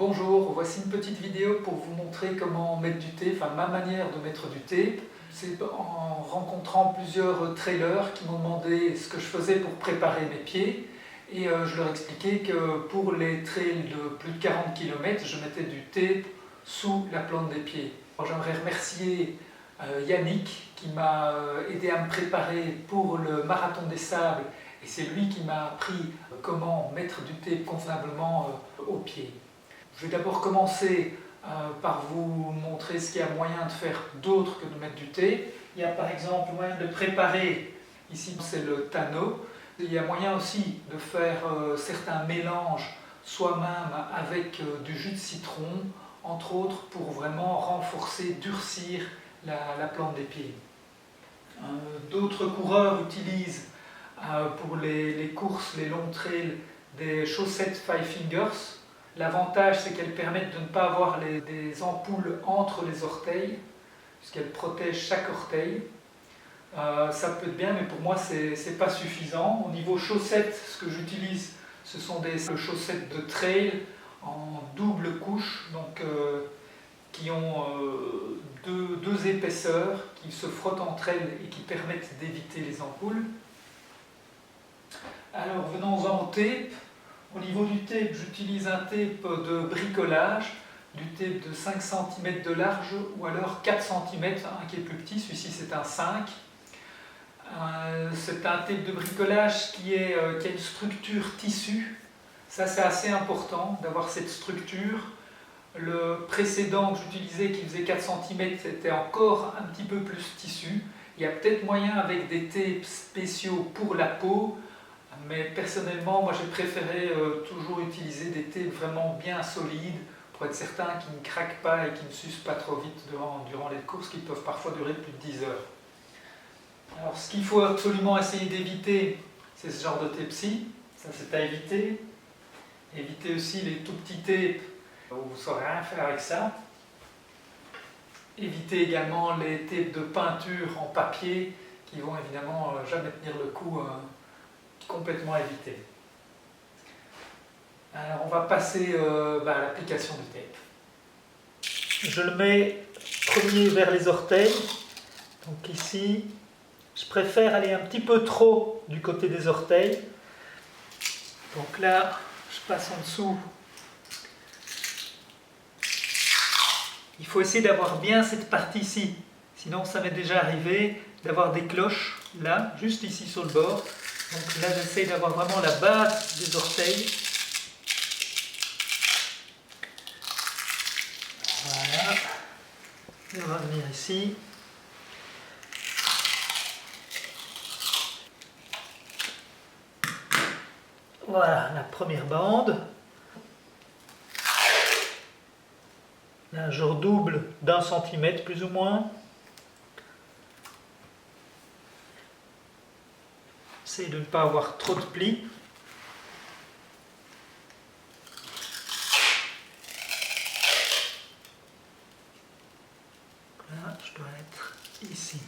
Bonjour, voici une petite vidéo pour vous montrer comment mettre du tape, enfin ma manière de mettre du tape. C'est en rencontrant plusieurs trailers qui m'ont demandé ce que je faisais pour préparer mes pieds et je leur expliquais que pour les trails de plus de 40 km, je mettais du tape sous la plante des pieds. J'aimerais remercier Yannick qui m'a aidé à me préparer pour le marathon des sables et c'est lui qui m'a appris comment mettre du tape convenablement aux pieds. Je vais d'abord commencer par vous montrer ce qu'il y a moyen de faire d'autre que de mettre du tape. Il y a par exemple moyen de préparer, ici c'est le Tano. Il y a moyen aussi de faire certains mélanges soi-même avec du jus de citron, entre autres pour vraiment renforcer, durcir la plante des pieds. D'autres coureurs utilisent pour les courses, les longs trails, des chaussettes Five Fingers. L'avantage, c'est qu'elles permettent de ne pas avoir des ampoules entre les orteils, puisqu'elles protègent chaque orteil. Ça peut être bien, mais pour moi, ce n'est pas suffisant. Au niveau chaussettes, ce que j'utilise, ce sont des chaussettes de trail en double couche, donc, qui ont deux épaisseurs, qui se frottent entre elles et qui permettent d'éviter les ampoules. Alors, venons-en au tape. Au niveau du tape, j'utilise un tape de bricolage, du tape de 5 cm de large ou alors 4 cm, un qui est plus petit, celui-ci c'est un 5. C'est un tape de bricolage qui a une structure tissu. Ça c'est assez important d'avoir cette structure. Le précédent que j'utilisais qui faisait 4 cm, c'était encore un petit peu plus tissu. Il y a peut-être moyen avec des tapes spéciaux pour la peau. Mais personnellement, moi j'ai préféré toujours utiliser des tapes vraiment bien solides pour être certain qu'ils ne craquent pas et qu'ils ne s'usent pas trop vite durant les courses qui peuvent parfois durer plus de 10 heures. Alors ce qu'il faut absolument essayer d'éviter, c'est ce genre de tape-ci, ça c'est à éviter. Évitez aussi les tout petits tapes où vous ne saurez rien faire avec ça. Évitez également les tapes de peinture en papier qui vont évidemment jamais tenir le coup. Complètement évité. Alors on va passer à l'application du tape. Je le mets premier vers les orteils. Donc ici, je préfère aller un petit peu trop du côté des orteils. Donc là, je passe en dessous. Il faut essayer d'avoir bien cette partie-ci. Sinon, ça m'est déjà arrivé d'avoir des cloches là, juste ici sur le bord. Donc là, j'essaie d'avoir vraiment la base des orteils. Voilà. Et on va venir ici. Voilà la première bande. Là, je redouble d'1 centimètre plus ou moins. Essayez de ne pas avoir trop de plis. Là, je dois être ici.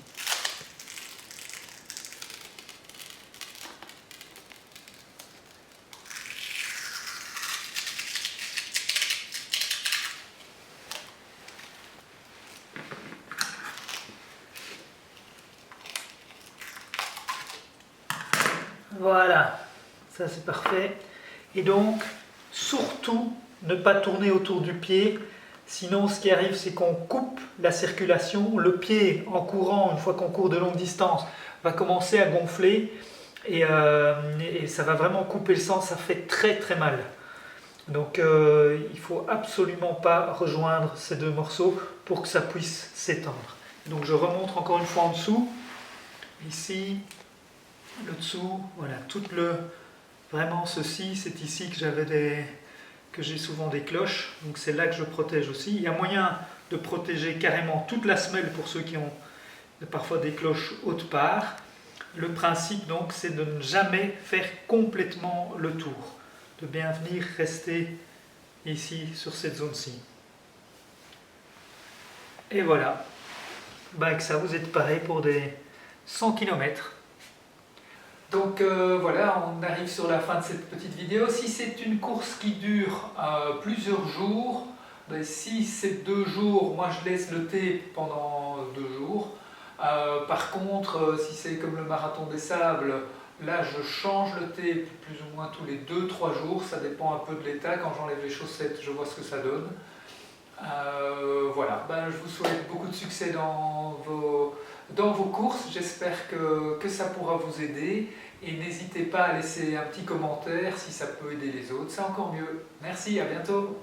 Voilà, ça c'est parfait. Et donc, surtout, ne pas tourner autour du pied. Sinon, ce qui arrive, c'est qu'on coupe la circulation. Le pied, en courant, une fois qu'on court de longue distance, va commencer à gonfler. Et ça va vraiment couper le sang, ça fait très très mal. Donc, il ne faut absolument pas rejoindre ces deux morceaux pour que ça puisse s'étendre. Donc, je remonte encore une fois en dessous. Ici. Le dessous, voilà, vraiment ceci, c'est ici que j'ai souvent des cloches, donc c'est là que je protège aussi. Il y a moyen de protéger carrément toute la semelle pour ceux qui ont parfois des cloches haute part. Le principe donc c'est de ne jamais faire complètement le tour, de bien venir rester ici sur cette zone-ci. Et voilà, avec ça vous êtes paré pour des 100 km. Donc voilà, on arrive sur la fin de cette petite vidéo. Si c'est une course qui dure plusieurs jours, ben, si c'est 2 jours, moi je laisse le thé pendant 2 jours. Par contre, si c'est comme le marathon des sables, là je change le thé plus ou moins tous les 2-3 jours, ça dépend un peu de l'état. Quand j'enlève les chaussettes, je vois ce que ça donne. Voilà, ben, je vous souhaite beaucoup de succès dans vos courses, j'espère que ça pourra vous aider et n'hésitez pas à laisser un petit commentaire si ça peut aider les autres, c'est encore mieux. Merci, à bientôt.